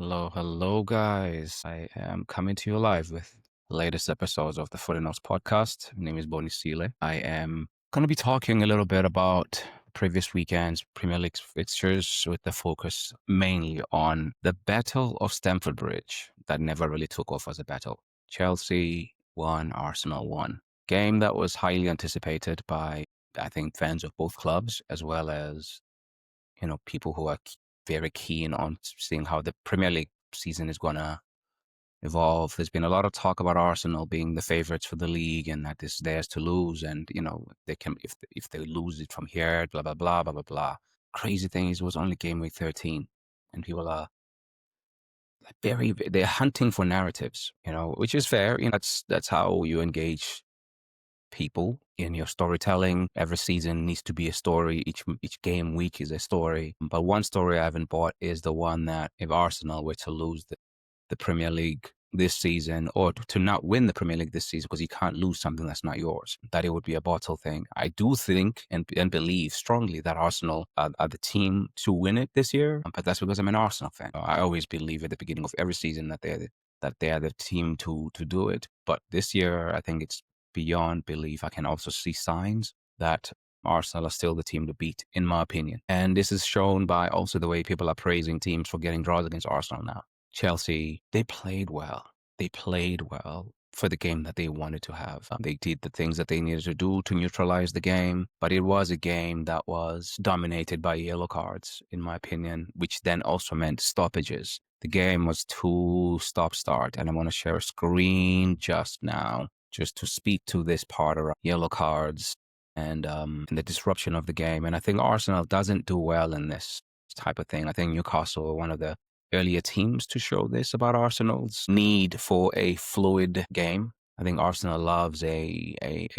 Hello, guys. I am coming to you live with the latest episodes of the Foot and Notes podcast. My name is Bonisile. I am going to be talking a little bit about previous weekend's Premier League fixtures with the focus mainly on the Battle of Stamford Bridge that never really took off as a battle. Chelsea won, Arsenal won. Game that was highly anticipated by, I think, fans of both clubs, as well as people who are very keen on seeing how the Premier League season is going to evolve. There's been a lot of talk about Arsenal being the favorites for the league and that it's theirs to lose. And, they can, if they lose it from here, blah, blah, blah, blah, blah, blah. Crazy thing is, it was only game week 13 and people are they're hunting for narratives, which is fair. That's how you engage people in your storytelling. Every season needs to be a story. Each game week is a story. But one story I haven't bought is the one that if Arsenal were to lose the Premier League this season, or to not win the Premier League this season, because you can't lose something that's not yours, that it would be a bottle thing. I do think and believe strongly that Arsenal are the team to win it this year, but that's because I'm an Arsenal fan. I always believe at the beginning of every season that they are the team to do it. But this year, I think it's beyond belief. I can also see signs that Arsenal are still the team to beat, in my opinion. And this is shown by also the way people are praising teams for getting draws against Arsenal now. Chelsea, they played well. They played well for the game that they wanted to have. They did the things that they needed to do to neutralize the game, but it was a game that was dominated by yellow cards, in my opinion, which then also meant stoppages. The game was too stop-start, and I want to share a screen just now, just to speak to this part around yellow cards and the disruption of the game. And I think Arsenal doesn't do well in this type of thing. I think Newcastle are one of the earlier teams to show this about Arsenal's need for a fluid game. I think Arsenal loves a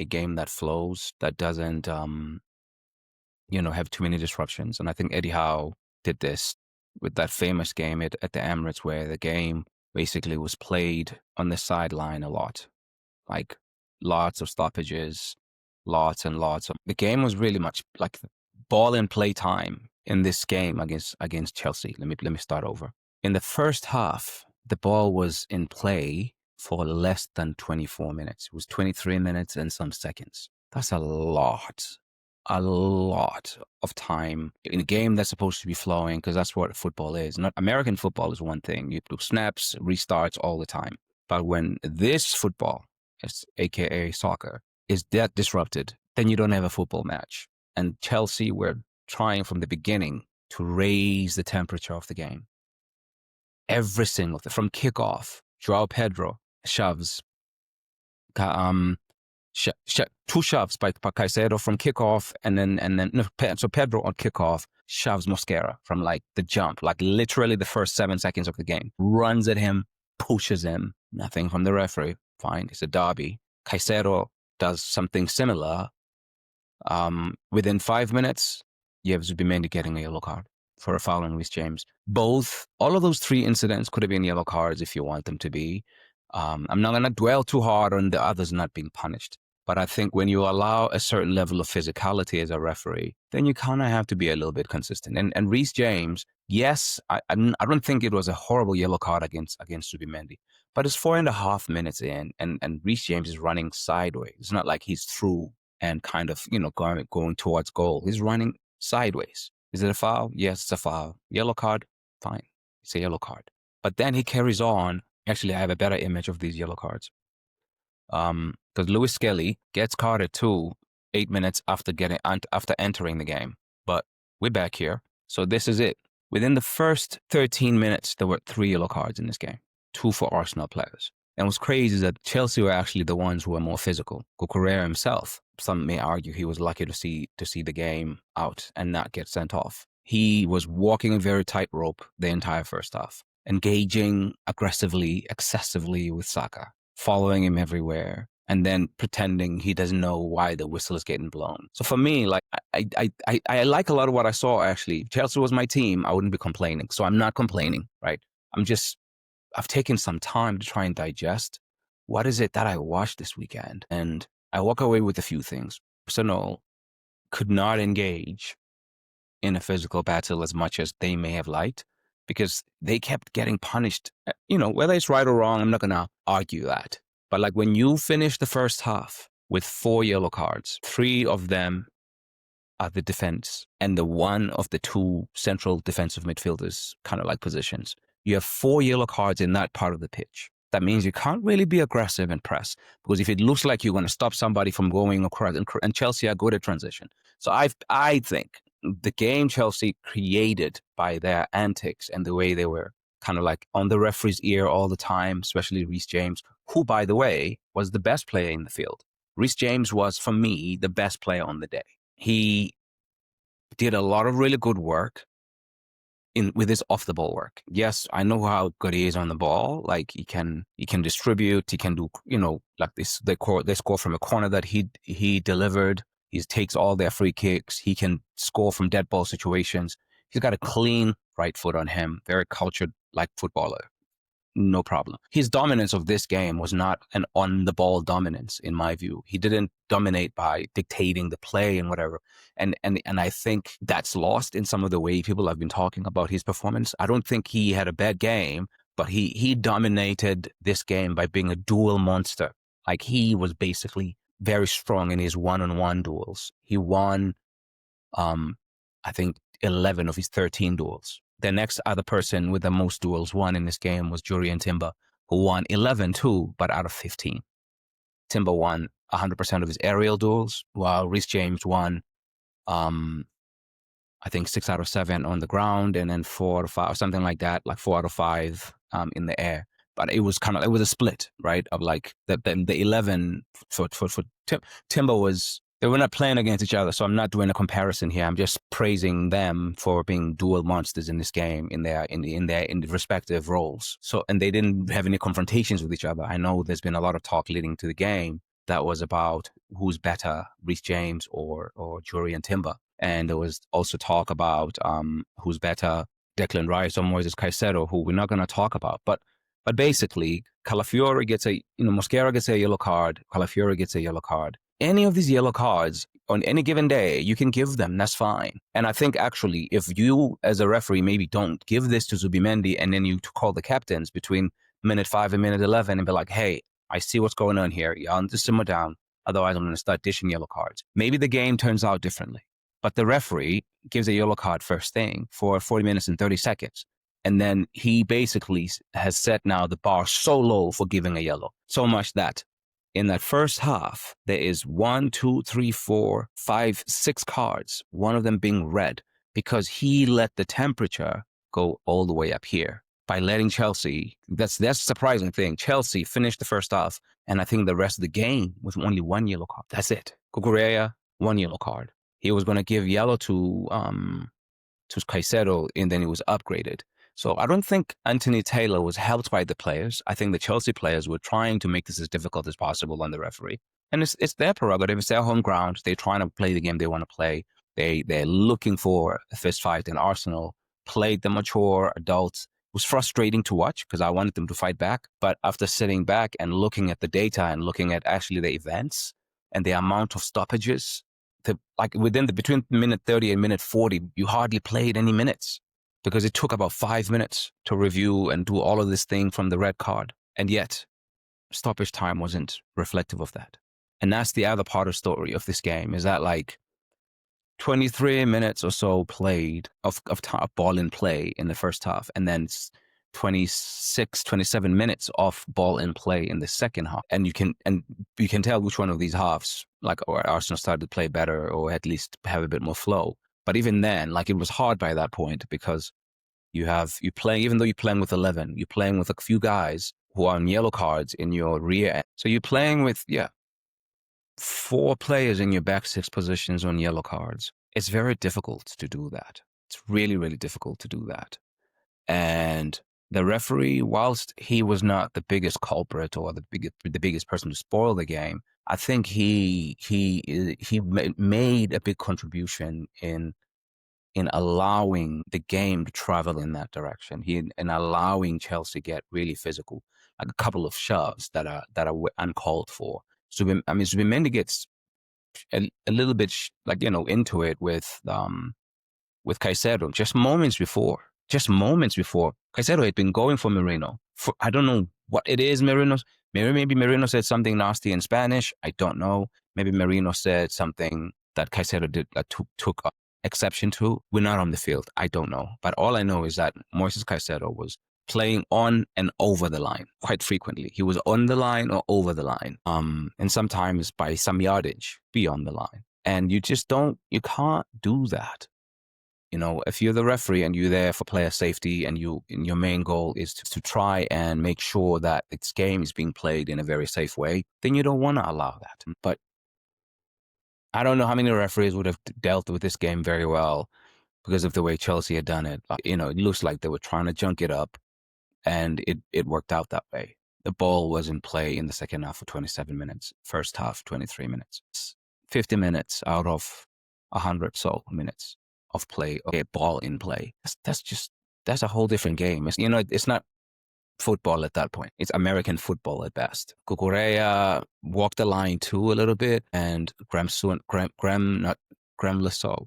game that flows, that doesn't have too many disruptions. And I think Eddie Howe did this with that famous game at the Emirates, where the game basically was played on the sideline a lot. Like lots of stoppages, lots and lots of. The game was really much like ball and play time in this game against Chelsea. Let me start over. In the first half, the ball was in play for less than 24 minutes. It was 23 minutes and some seconds. That's a lot of time in a game that's supposed to be flowing, because that's what football is. Not American football is one thing. You do snaps, restarts all the time. But when this football, aka soccer, is that disrupted, then you don't have a football match. And Chelsea were trying from the beginning to raise the temperature of the game. Every single thing, from kickoff, Joao Pedro shoves, two shoves by Caicedo from kickoff, so Pedro on kickoff shoves Mosquera from like the jump, like literally the first 7 seconds of the game, runs at him, pushes him. Nothing from the referee. Fine, it's a derby. Caicedo does something similar. Within 5 minutes, you have Zubimendi getting a yellow card for a foul on Reece James. All of those three incidents could have been yellow cards if you want them to be. I'm not going to dwell too hard on the others not being punished. But I think when you allow a certain level of physicality as a referee, then you kind of have to be a little bit consistent. And Reece James, yes, I don't think it was a horrible yellow card against Zubimendi. But it's 4.5 minutes in, and Reece James is running sideways. It's not like he's through and kind of, going towards goal. He's running sideways. Is it a foul? Yes, it's a foul. Yellow card? Fine. It's a yellow card. But then he carries on. Actually, I have a better image of these yellow cards. Because Lewis Skelly gets carded too 8 minutes after entering the game. But we're back here. So this is it. Within the first 13 minutes, there were 3 yellow cards in this game. 2 for Arsenal players. And what's crazy is that Chelsea were actually the ones who were more physical. Cucurella himself, some may argue he was lucky to see the game out and not get sent off. He was walking a very tightrope the entire first half, engaging aggressively, excessively with Saka, following him everywhere, and then pretending he doesn't know why the whistle is getting blown. So for me, like I like a lot of what I saw, actually. Chelsea was my team. I wouldn't be complaining. So I'm not complaining, right? I've taken some time to try and digest what is it that I watched this weekend. And I walk away with a few things. Arsenal could not engage in a physical battle as much as they may have liked, because they kept getting punished. Whether it's right or wrong, I'm not going to argue that. But like when you finish the first half with 4 yellow cards, 3 of them are the defense and the one of the 2 central defensive midfielders kind of like positions. You have 4 yellow cards in that part of the pitch. That means you can't really be aggressive and press, because if it looks like you're going to stop somebody from going across, and Chelsea are good at transition. So I think the game Chelsea created by their antics and the way they were kind of like on the referee's ear all the time, especially Reece James, who, by the way, was the best player in the field. Reece James was, for me, the best player on the day. He did a lot of really good work with his off the ball work. Yes, I know how good he is on the ball. Like he can distribute. He can do like this. They score from a corner that he delivered. He takes all their free kicks. He can score from dead ball situations. He's got a clean right foot on him. Very cultured like footballer. No problem. His dominance of this game was not an on-the-ball dominance, in my view. He didn't dominate by dictating the play and whatever. And I think that's lost in some of the way people have been talking about his performance. I don't think he had a bad game, but he dominated this game by being a duel monster. Like he was basically very strong in his one-on-one duels. He won, I think, 11 of his 13 duels. The next other person with the most duels won in this game was Jurrien Timber, who won 11 too, but out of 15. Timber won 100% of his aerial duels, while Reece James won, I think 6 out of 7 on the ground, and then 4 out of 5, or something like that, like 4 out of 5 in the air. But it was a split, right? Of like the 11 for Timber was. They were not playing against each other, so I'm not doing a comparison here. I'm just praising them for being dual monsters in this game in their respective roles. So, and they didn't have any confrontations with each other. I know there's been a lot of talk leading to the game that was about who's better, Reece James or Jurrien Timber, and there was also talk about who's better, Declan Rice or Moises Caicedo, who we're not going to talk about, but basically, Calafiori gets Mosquera gets a yellow card, Calafiori gets a yellow card. Any of these yellow cards on any given day, you can give them. That's fine. And I think actually, if you as a referee maybe don't give this to Zubimendi and then you call the captains between minute 5 and minute 11 and be like, hey, I see what's going on here. You need to simmer down. Otherwise, I'm going to start dishing yellow cards. Maybe the game turns out differently. But the referee gives a yellow card first thing for 40 minutes and 30 seconds. And then he basically has set now the bar so low for giving a yellow. So much that in that first half, there is 1, 2, 3, 4, 5, 6 cards, one of them being red, because he let the temperature go all the way up here by letting Chelsea. That's the surprising thing. Chelsea finished the first half, and I think the rest of the game with only 1 yellow card. That's it. Cucurella, 1 yellow card. He was going to give yellow to Caicedo, and then he was upgraded. So I don't think Anthony Taylor was helped by the players. I think the Chelsea players were trying to make this as difficult as possible on the referee. And it's their prerogative. It's their home ground. They're trying to play the game they want to play. They're looking for a fist fight, and Arsenal played the mature adults. It was frustrating to watch because I wanted them to fight back. But after sitting back and looking at the data and looking at actually the events and the amount of stoppages, between minute 30 and minute 40, you hardly played any minutes, because it took about 5 minutes to review and do all of this thing from the red card. And yet, stoppage time wasn't reflective of that. And that's the other part of the story of this game, is that like 23 minutes or so played of ball in play in the first half, and then 26, 27 minutes of ball in play in the second half. And you can tell which one of these halves, like, or Arsenal started to play better or at least have a bit more flow. But even then, like, it was hard by that point, because you playing, even though you're playing with 11, you're playing with a few guys who are on yellow cards in your rear end. So you're playing with, 4 players in your back 6 positions on yellow cards. It's very difficult to do that. It's really, really difficult to do that. And the referee, whilst he was not the biggest culprit or the biggest person to spoil the game, I think he made a big contribution in allowing the game to travel in that direction. In allowing Chelsea get really physical, like a couple of shoves that are uncalled for. So Zubimendi gets a little bit into it with Caicedo just moments before. just moments before, Caicedo had been going for Merino. I don't know what it is, maybe Merino said something nasty in Spanish. I don't know. Maybe Merino said something that Caicedo did took exception to. We're not on the field. I don't know. But all I know is that Moises Caicedo was playing on and over the line quite frequently. He was on the line or over the line, and sometimes by some yardage beyond the line. And you can't do that. You know, if you're the referee and you're there for player safety and your main goal is to try and make sure that its game is being played in a very safe way, then you don't want to allow that. But I don't know how many referees would have dealt with this game very well because of the way Chelsea had done it. You know, it looks like they were trying to junk it up, and it worked out that way. The ball was in play in the second half for 27 minutes, first half 23 minutes. 50 minutes out of 100 so minutes of play, okay, ball in play. That's a whole different game. It's not football at that point. It's American football at best. Cucurella walked the line too a little bit, and Graham Lassalle.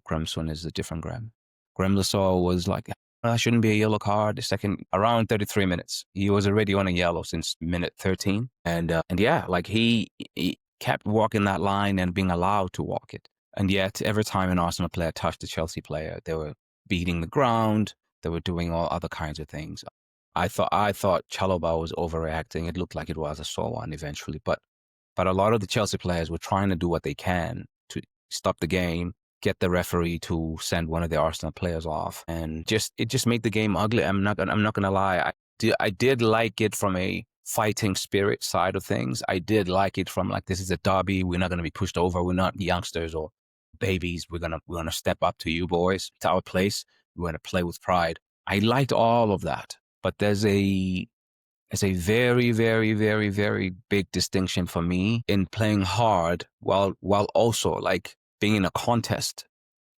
Gramson is a different Graham. Graham Lassalle was like, that shouldn't be a yellow card. The second, around 33 minutes. He was already on a yellow since minute 13. And yeah, like he kept walking that line and being allowed to walk it. And yet, every time an Arsenal player touched a Chelsea player, they were beating the ground. They were doing all other kinds of things. I thought Chalobah was overreacting. It looked like it was a sore one eventually. But a lot of the Chelsea players were trying to do what they can to stop the game, get the referee to send one of the Arsenal players off, and it just made the game ugly. I'm not gonna lie. I did like it from a fighting spirit side of things. I did like it from like, this is a derby. We're not gonna be pushed over. We're not youngsters or babies. We're gonna step up to you boys. It's our place. We're gonna play with pride. I liked all of that, but there's a very, very, very, very big distinction for me in playing hard while also like being in a contest,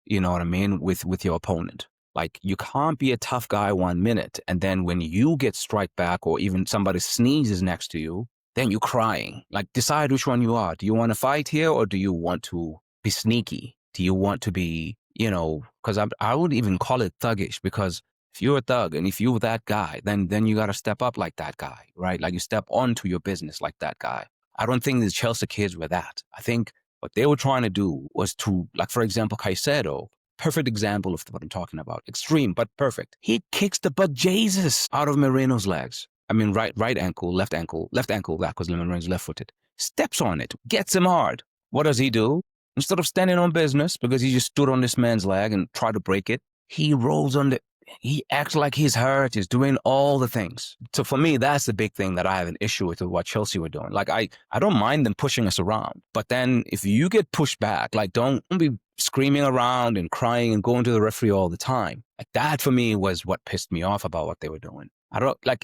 you know what I mean, with your opponent. Like, you can't be a tough guy 1 minute, and then when you get strike back or even somebody sneezes next to you, then you're crying. Like, decide which one you are. Do you want to fight here, or do you want to be sneaky? Do you want to be, you know, because I would even call it thuggish, because if you're a thug and if you're that guy, then you got to step up like that guy, right? Like, you step onto your business like that guy. I don't think the Chelsea kids were that. I think what they were trying to do was to, like, for example, Caicedo, perfect example of what I'm talking about. Extreme, but perfect. He kicks the butt Jesus out of Merino's legs. I mean, right ankle, left ankle, that because Merino's left-footed. Steps on it, gets him hard. What does he do? Instead of standing on business, because he just stood on this man's leg and tried to break it, he rolls on the... He acts like he's hurt. He's doing all the things. So for me, that's the big thing that I have an issue with what Chelsea were doing. Like, I don't mind them pushing us around. But then if you get pushed back, like, don't be screaming around and crying and going to the referee all the time. Like, that for me was what pissed me off about what they were doing.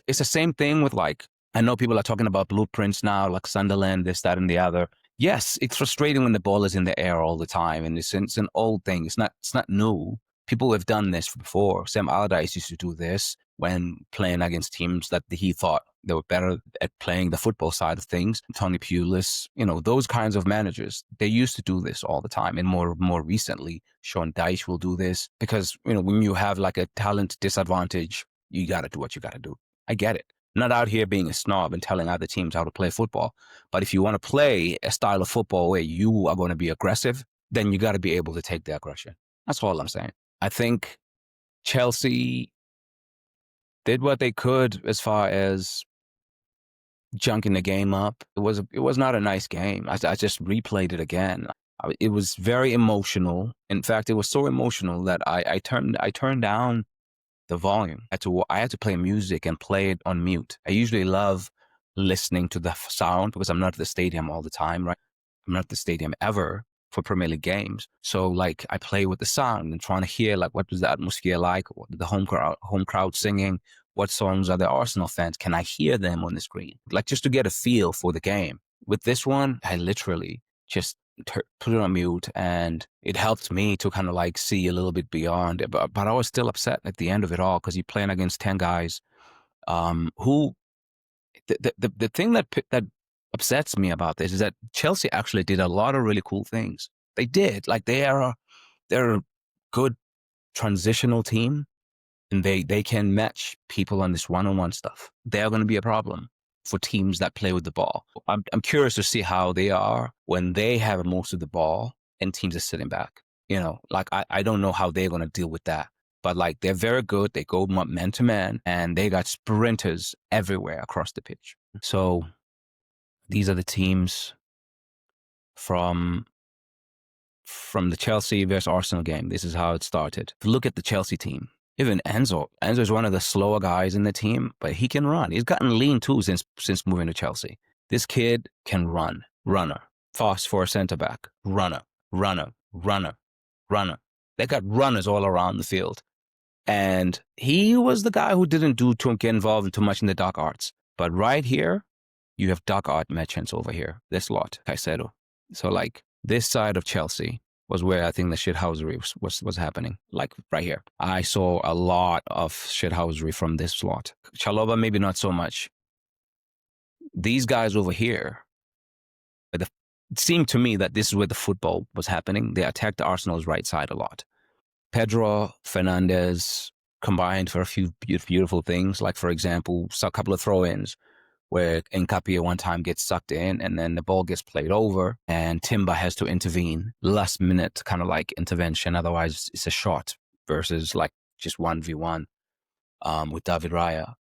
It's the same thing with, like, I know people are talking about blueprints now, like Sunderland, this, that, and the other. Yes, it's frustrating when the ball is in the air all the time. And it's an old thing. It's not new. People have done this before. Sam Allardyce used to do this when playing against teams that he thought they were better at playing the football side of things. Tony Pulis, you know, those kinds of managers, they used to do this all the time. And more recently, Sean Dyche will do this because, you know, when you have like a talent disadvantage, you got to do what you got to do. I get it. I'm not out here being a snob and telling other teams how to play football. But if you want to play a style of football where you are going to be aggressive, then you got to be able to take the aggression. That's all I'm saying. I think Chelsea did what they could as far as junking the game up. It was not a nice game. I just replayed it again. It was very emotional. In fact, it was so emotional that I turned down the volume. I had to play music and play it on mute. I usually love listening to the sound because I'm not at the stadium all the time, right? I'm not at the stadium ever for Premier League games. So like, I play with the sound and trying to hear like, what was the atmosphere like? What the home crowd singing? What songs are the Arsenal fans? Can I hear them on the screen? Like, just to get a feel for the game. With this one, I literally just put it on mute, and it helped me to kind of like see a little bit beyond. But I was still upset at the end of it all because you're playing against 10 guys who the thing that upsets me about this is that Chelsea actually did a lot of really cool things. They did. Like, they're a good transitional team. and they can match people on this one-on-one stuff, they're going to be a problem for teams that play with the ball. I'm curious to see how they are when they have most of the ball and teams are sitting back. Like I don't know how they're going to deal with that. But like they're very good. They go man to man, and they got sprinters everywhere across the pitch. So these are the teams from the Chelsea versus Arsenal game. This is how it started. Look at the Chelsea team. Even Enzo is one of the slower guys in the team, but he can run. He's gotten lean too since moving to Chelsea. This kid can run. Runner. Fast for a centre back. Runner. They got runners all around the field. And he was the guy who didn't get involved in too much in the dark arts. But right here, you have dark art merchants over here. This lot, Caicedo. So like this side of Chelsea was where I think the shithousery was happening. Like right here. I saw a lot of shithousery from this lot. Chalobah, maybe not so much. These guys over here, it seemed to me that this is where the football was happening. They attacked Arsenal's right side a lot. Pedro Fernandez combined for a few beautiful things, like, for example, a couple of throw-ins where Nkapia one time gets sucked in and then the ball gets played over and Timber has to intervene. Last minute kind of like intervention. Otherwise, it's a shot versus like just 1v1 with David Raya.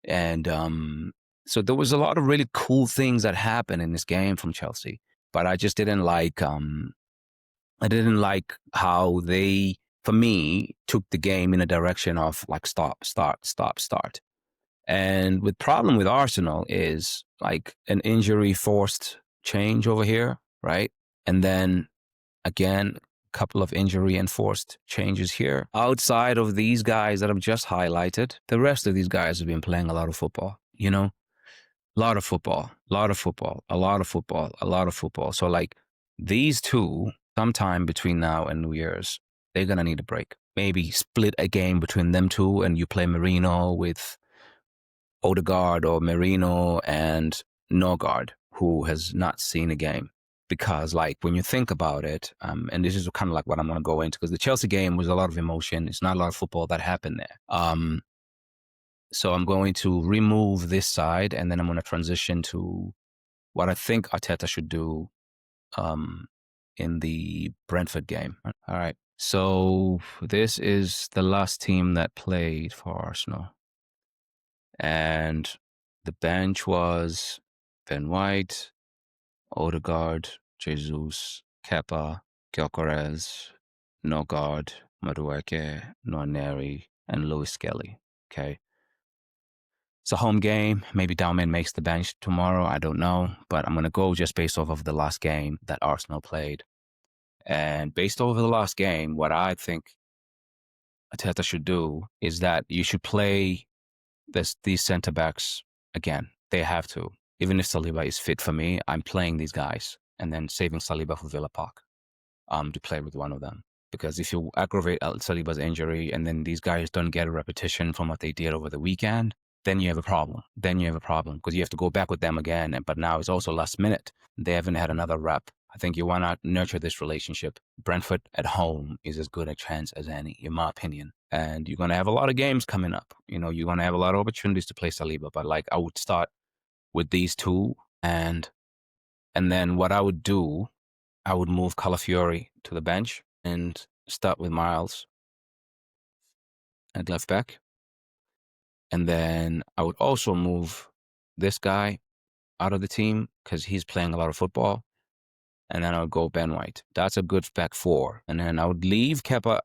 And so there was a lot of really cool things that happened in this game from Chelsea. But I just didn't like how they, for me, took the game in a direction of like stop, start, stop, start. And the problem with Arsenal is like an injury forced change over here, right? And then again, a couple of injury enforced changes here. Outside of these guys that I've just highlighted, the rest of these guys have been playing a lot of football, a lot of football. So like these two, sometime between now and New Year's, they're going to need a break. Maybe split a game between them two and you play Merino with Odegaard or Merino and Norgard, who has not seen a game. Because like when you think about it, and this is kind of like what I'm going to go into, because the Chelsea game was a lot of emotion. It's not a lot of football that happened there. So I'm going to remove this side and then I'm going to transition to what I think Arteta should do in the Brentford game. All right. So this is the last team that played for Arsenal. And the bench was Ben White, Odegaard, Jesus, Kepa, Gyökeres, Norgard, Madueke, Nwaneri, and Lewis Skelly. Okay. It's a home game. Maybe Dalman makes the bench tomorrow. I don't know. But I'm going to go just based off of the last game that Arsenal played. And based off of the last game, what I think Arteta should do is that you should play these centre-backs again. They have to. Even if Saliba is fit for me, I'm playing these guys and then saving Saliba for Villa Park to play with one of them. Because if you aggravate Saliba's injury and then these guys don't get a repetition from what they did over the weekend, then you have a problem. Because you have to go back with them again. But now it's also last minute. They haven't had another rep. I think you want to nurture this relationship. Brentford at home is as good a chance as any, in my opinion. And you're going to have a lot of games coming up. You're going to have a lot of opportunities to play Saliba. But like I would start with these two. And then what I would do, I would move Calafiori to the bench and start with Miles at left back. And then I would also move this guy out of the team because he's playing a lot of football. And then I would go Ben White. That's a good back four. And then I would leave Kepa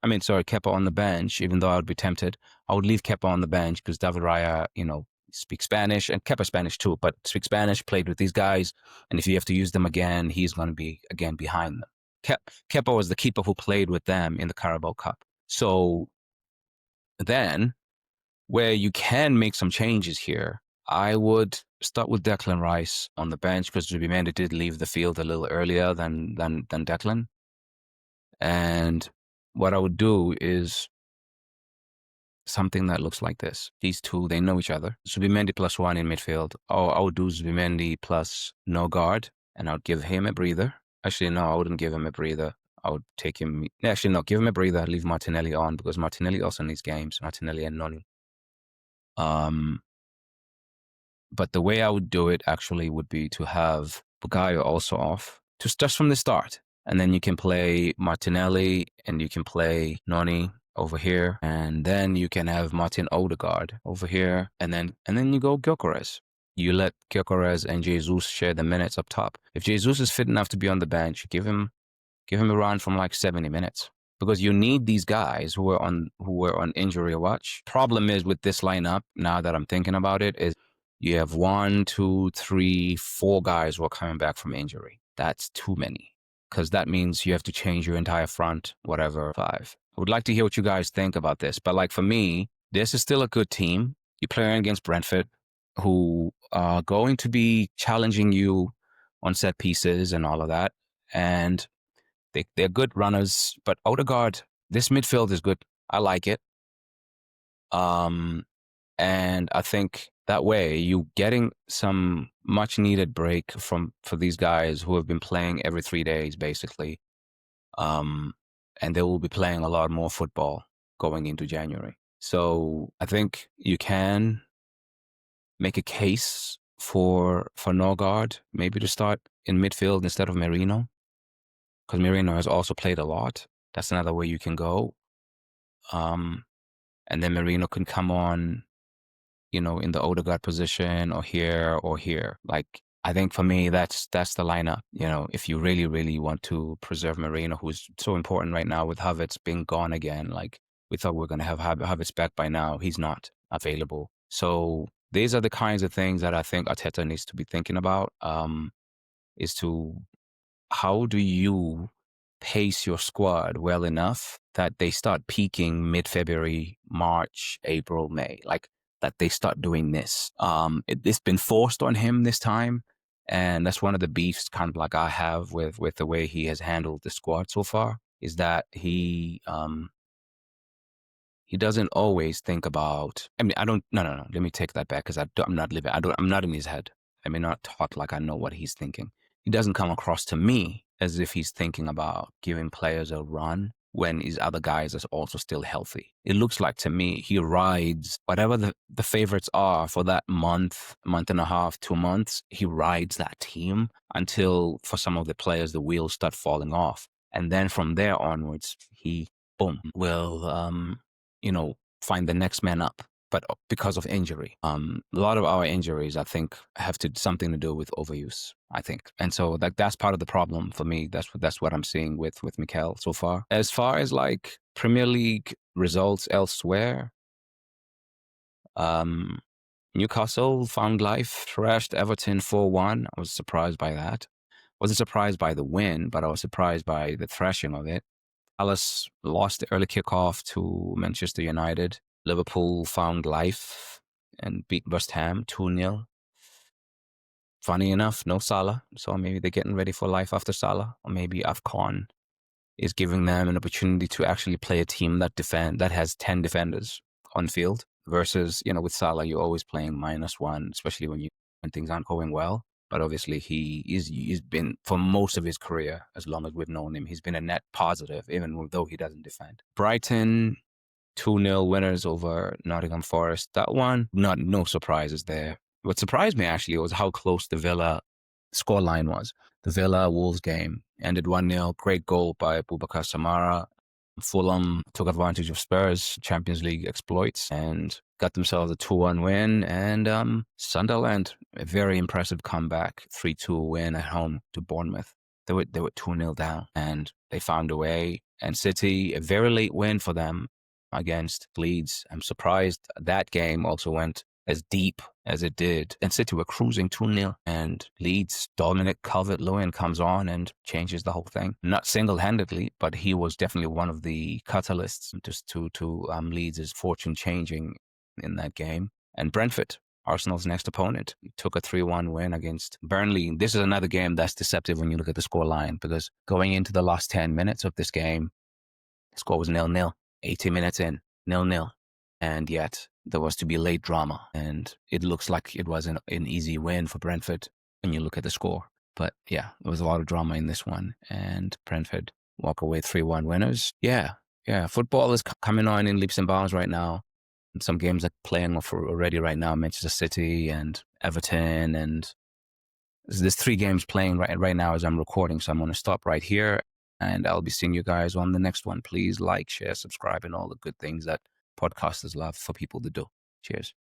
on the bench, even though I would be tempted. I would leave Kepa on the bench because David Raya, speaks Spanish, and Kepa Spanish too, but speaks Spanish, played with these guys. And if you have to use them again, he's going to be, again, behind them. Kepa was the keeper who played with them in the Carabao Cup. So then, where you can make some changes here, I would start with Declan Rice on the bench because Zubimendi did leave the field a little earlier than Declan. And what I would do is something that looks like this. These two, they know each other. Zubimendi +1 in midfield. I would do Zubimendi plus Norgard, and I would give him a breather. Actually, no, I wouldn't give him a breather. I would take him. Actually, no, give him a breather. Leave Martinelli on because Martinelli also needs games. Martinelli and Noni. But the way I would do it actually would be to have Bukayo also off, just from the start. And then you can play Martinelli and you can play Noni over here. And then you can have Martin Odegaard over here. And then you go Gyökeres. You let Gyökeres and Jesus share the minutes up top. If Jesus is fit enough to be on the bench, give him a run from like 70 minutes. Because you need these guys who were on injury watch. Problem is with this lineup, now that I'm thinking about it, is you have 1, 2, 3, 4 guys who are coming back from injury. That's too many. Because that means you have to change your entire front, whatever, 5. I would like to hear what you guys think about this. But like for me, this is still a good team. You're playing against Brentford, who are going to be challenging you on set pieces and all of that. And they're good runners, but Odegaard, this midfield is good. I like it. And I think that way you getting some much needed break for these guys who have been playing every 3 days, basically. And they will be playing a lot more football going into January. So I think you can make a case for Norgard maybe to start in midfield instead of Merino. Because Merino has also played a lot. That's another way you can go. And then Merino can come on, in the Odegaard position or here or here. Like, I think for me, that's the lineup. If you really, really want to preserve Merino, who's so important right now with Havertz being gone again. Like, we thought we were going to have Havertz back by now. He's not available. So these are the kinds of things that I think Arteta needs to be thinking about, is to how do you pace your squad well enough that they start peaking mid-February, March, April, May, like that they start doing this. It's been forced on him this time, and that's one of the beefs kind of like I have with the way he has handled the squad so far, is that he doesn't always think about. I mean, I don't. No. Let me take that back because I'm not living. I'm not in his head. I may not talk like I know what he's thinking. He doesn't come across to me as if he's thinking about giving players a run when his other guys are also still healthy. It looks like to me he rides whatever the favorites are for that month and a half, 2 months. He rides that team until for some of the players the wheels start falling off, and then from there onwards he will find the next man up. But because of injury, a lot of our injuries, I think, have something to do with overuse, I think. And so that's part of the problem for me. That's what I'm seeing with Mikel so far. As far as like Premier League results elsewhere, Newcastle found life, thrashed Everton 4-1. I was surprised by that. Wasn't surprised by the win, but I was surprised by the thrashing of it. Palace lost the early kickoff to Manchester United. Liverpool found life and beat West Ham 2-0. Funny enough, no Salah. So maybe they're getting ready for life after Salah. Or maybe AFCON is giving them an opportunity to actually play a team that has 10 defenders on field. Versus, with Salah, you're always playing -1, especially when things aren't going well. But obviously he's been, for most of his career, as long as we've known him, he's been a net positive, even though he doesn't defend. Brighton, 2-0 winners over Nottingham Forest. That one, no surprises there. What surprised me actually was how close the Villa scoreline was. The Villa-Wolves game ended 1-0. Great goal by Boubacar Samara. Fulham took advantage of Spurs' Champions League exploits and got themselves a 2-1 win. And Sunderland, a very impressive comeback, 3-2 win at home to Bournemouth. They were 2-0 down and they found a way. And City, a very late win for them against Leeds. I'm surprised that game also went as deep as it did. And City were cruising 2-0. And Leeds, Dominic Calvert-Lewin comes on and changes the whole thing. Not single-handedly, but he was definitely one of the catalysts just to Leeds' fortune changing in that game. And Brentford, Arsenal's next opponent, took a 3-1 win against Burnley. This is another game that's deceptive when you look at the scoreline, because going into the last 10 minutes of this game, the score was 0-0. 80 minutes in, 0-0. And yet there was to be late drama. And it looks like it was an easy win for Brentford when you look at the score. But yeah, there was a lot of drama in this one. And Brentford walk away 3-1 winners. Yeah. Yeah. Football is coming on in leaps and bounds right now. And some games are playing for already right now, Manchester City and Everton. And there's 3 games playing right now as I'm recording. So I'm going to stop right here and I'll be seeing you guys on the next one. Please like, share, subscribe, and all the good things that podcasters love for people to do. Cheers.